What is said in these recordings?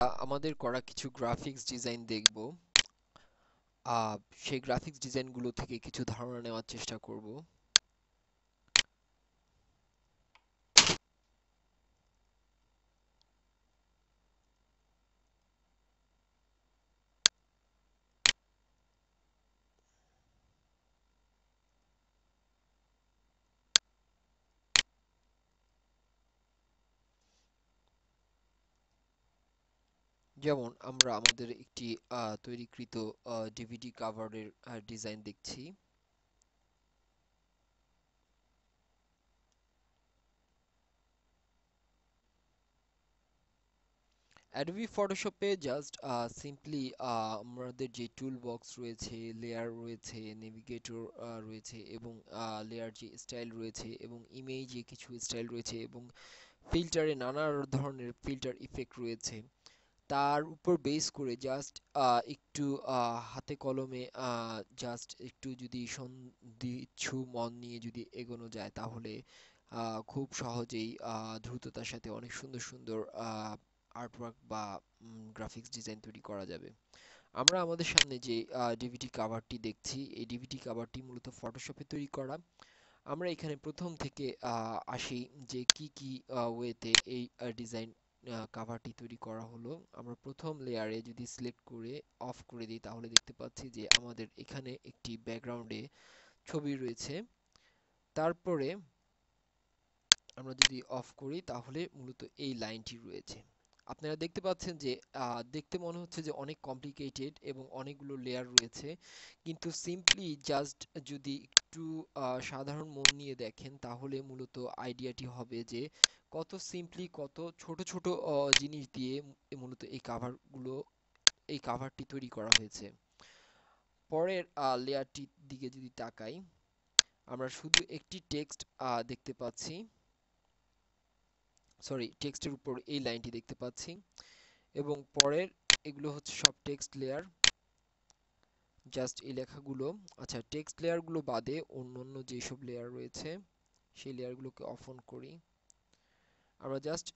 আমাদের করা কিছু গ্রাফিক্স ডিজাইন দেখব। সেই গ্রাফিক্স ডিজাইনগুলো থেকে কিছু ধারণা নেওয়ার চেষ্টা করব। যেমন আমরা আমাদের একটি তৈরিকৃত ডিভিডি কাভারের ডিজাইন দেখছি। অ্যাডোবি ফটোশপে জাস্ট সিম্পলি আমাদের যে টুল বক্স রয়েছে, লেয়ার রয়েছে, নেভিগেটর রয়েছে এবং লেয়ার যে স্টাইল রয়েছে এবং ইমেজে কিছু স্টাইল রয়েছে এবং ফিল্টারে নানা ধরনের ফিল্টার ইফেক্ট রয়েছে, তার উপর বেস করে জাস্ট একটু হাতে কলমে জাস্ট একটু যদি সন্ধিচ্ছু মন নিয়ে যদি এগোনো যায় তাহলে খুব সহজেই দ্রুততার সাথে অনেক সুন্দর সুন্দর আর্টওয়ার্ক বা গ্রাফিক্স ডিজাইন তৈরি করা যাবে। আমরা আমাদের সামনে যে ডিভিডি কাভারটি দেখছি, এই ডিভিডি কাভারটি মূলত ফটোশপে তৈরি করা। আমরা এখানে প্রথম থেকে আসি যে কি কি ওয়েতে এই ডিজাইন কাভারটি তৈরি করা হলো। আমরা প্রথম লেয়ারে যদি সিলেক্ট করে অফ করে দিই তাহলে দেখতে পাচ্ছি যে আমাদের এখানে একটি ব্যাকগ্রাউন্ডে ছবি রয়েছে। তারপরে আমরা যদি অফ করি তাহলে মূলত এই লাইনটি রয়েছে। আপনারা দেখতে পাচ্ছেন যে দেখতে মনে হচ্ছে যে অনেক কমপ্লিকেটেড এবং অনেকগুলো লেয়ার রয়েছে, কিন্তু সিম্পলি জাস্ট যদি একটু সাধারণ মন নিয়ে দেখেন তাহলে মূলত আইডিয়াটি হবে যে কত সিম্পলি কত ছোট ছোট জিনিস দিয়ে মূলত এই কাভারটি তৈরি করা হয়েছে। পরের লেয়ারটির দিকে যদি তাকাই, আমরা শুধু একটি টেক্সট দেখতে পাচ্ছি। সরি, টেক্সটের উপর এই লাইনটি দেখতে পাচ্ছি এবং পরের এগুলো হচ্ছে সব টেক্সট লেয়ার। জাস্ট এই লেখাগুলো, আচ্ছা, টেক্সট লেয়ারগুলো বাদে অন্যান্য যেসব লেয়ার রয়েছে সেই লেয়ারগুলোকে অফ অন করি। আমরা জাস্ট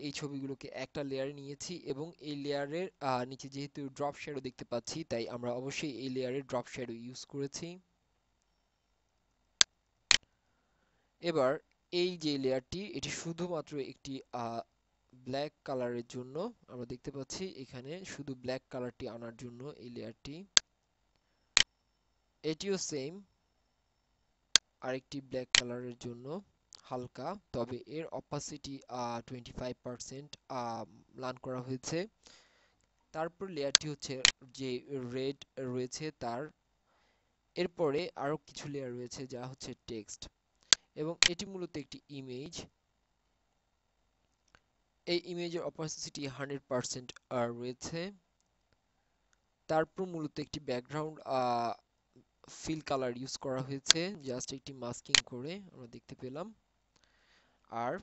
এই ছবিগুলোকে একটা লেয়ারে নিয়েছি এবং এই লেয়ারের নিচে যেহেতু ড্রপ শ্যাডো দেখতে পাচ্ছি তাই আমরা অবশ্যই এই লেয়ারে ড্রপ শ্যাডো ইউজ করেছি। এবার এই যে লেয়ারটি, এটি শুধুমাত্র একটি ব্ল্যাক কালারের জন্য। আমরা দেখতে পাচ্ছি এখানে শুধু ব্ল্যাক কালারটি আনার জন্য এই লেয়ারটি। এটিও সেম, আরেকটি ব্ল্যাক কালারের জন্য হালকা, তবে এর অপাসিটি 25% লান করা হয়েছে। তারপর লেয়ারটি হচ্ছে যে রেড রয়েছে তার, এরপরে আরো কিছু লেয়ার রয়েছে যা হচ্ছে টেক্সট এবং এটি মূলত একটি ইমেজ। এই ইমেজের অপাসিটি 100% রয়েছে। তারপর মূলত একটি ব্যাকগ্রাউন্ড ফিল কালার ইউজ করা হয়েছে, জাস্ট একটি মাস্কিং করে আমরা দেখতে পেলাম। আর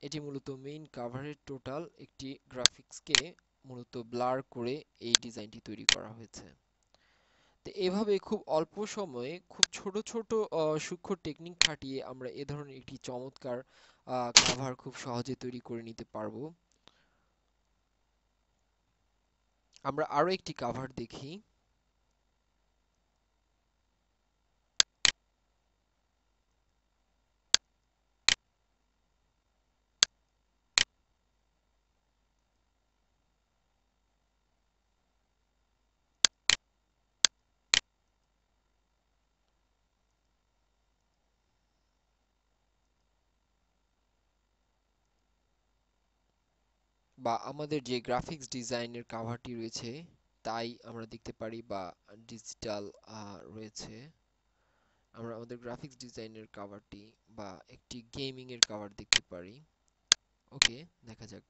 এটি মূলত মেইন কাভারের টোটাল একটি গ্রাফিক্সকে মূলত ব্লার করে এই ডিজাইনটি তৈরি করা হয়েছে। তো এভাবে খুব অল্প সময়ে খুব ছোট ছোট সূক্ষ্ম টেকনিক খাটিয়ে আমরা এ ধরনের একটি চমৎকার কাভার খুব সহজে তৈরি করে নিতে পারবো। আমরা আরো একটি কাভার দেখি। বা আমাদের যে গ্রাফিক্স ডিজাইনের কাভারটি রয়েছে তাই আমরা দেখতে পারি, বা ডিজিটাল রয়েছে। আমরা আমাদের গ্রাফিক্স ডিজাইনের কাভারটি বা একটি গেমিং এর কাভার দেখতে পারি। ওকে, দেখা যাক।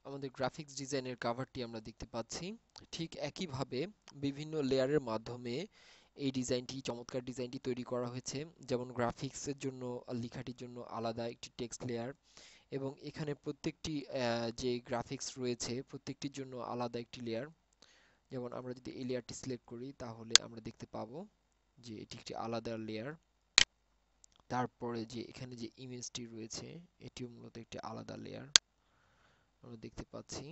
আমাদের গ্রাফিক্স ডিজাইনের কাভারটি আমরা দেখতে পাচ্ছি। ঠিক একইভাবে বিভিন্ন লেয়ারের মাধ্যমে এই ডিজাইনটি, চমৎকার ডিজাইনটি তৈরি করা হয়েছে। যেমন গ্রাফিক্সের জন্য লেখাটির জন্য আলাদা একটি টেক্সট লেয়ার, এবং এখানে প্রত্যেকটি যে গ্রাফিক্স রয়েছে প্রত্যেকটির জন্য আলাদা একটি লেয়ার। যেমন আমরা যদি এই লেয়ারটি সিলেক্ট করি তাহলে আমরা দেখতে পাবো যে এটি একটি আলাদা লেয়ার। তারপরে যে এখানে যে ইমেজটি রয়েছে এটিও মূলত একটি আলাদা লেয়ার আমরা দেখতে পাচ্ছি।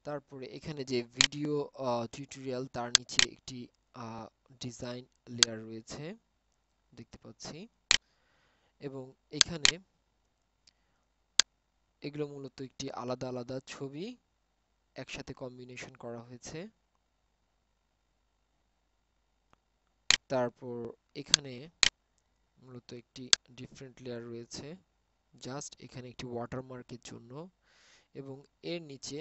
তারপরে এখানে যে ভিডিও টিউটোরিয়াল, তার নিচে একটি ডিজাইন লেয়ার রয়েছে দেখতে পাচ্ছি। এবং এখানে এগুলো মূলত একটি আলাদা আলাদা ছবি একসাথে কম্বিনেশন করা হয়েছে। তারপর এখানে মূলত একটি ডিফারেন্ট লেয়ার রয়েছে জাস্ট এখানে একটি ওয়াটারমার্কের জন্য, এবং এর নিচে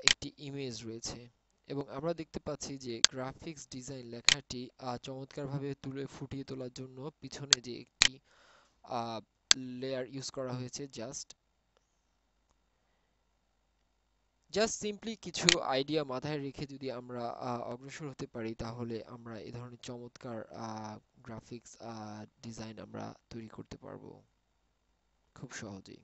একটি ইমেজ রয়েছে। এবং আমরা দেখতে পাচ্ছি যে গ্রাফিক্স ডিজাইন লেখাটি চমৎকারভাবে ফুটিয়ে তোলার জন্য পিছনে যে একটি লেয়ার ইউজ করা হয়েছে। জাস্ট জাস্ট সিম্পলি কিছু আইডিয়া মাথায় রেখে যদি আমরা অগ্রসর হতে পারি তাহলে আমরা এ ধরনের চমৎকার গ্রাফিক্স ডিজাইন আমরা তৈরি করতে পারবো খুব সহজেই।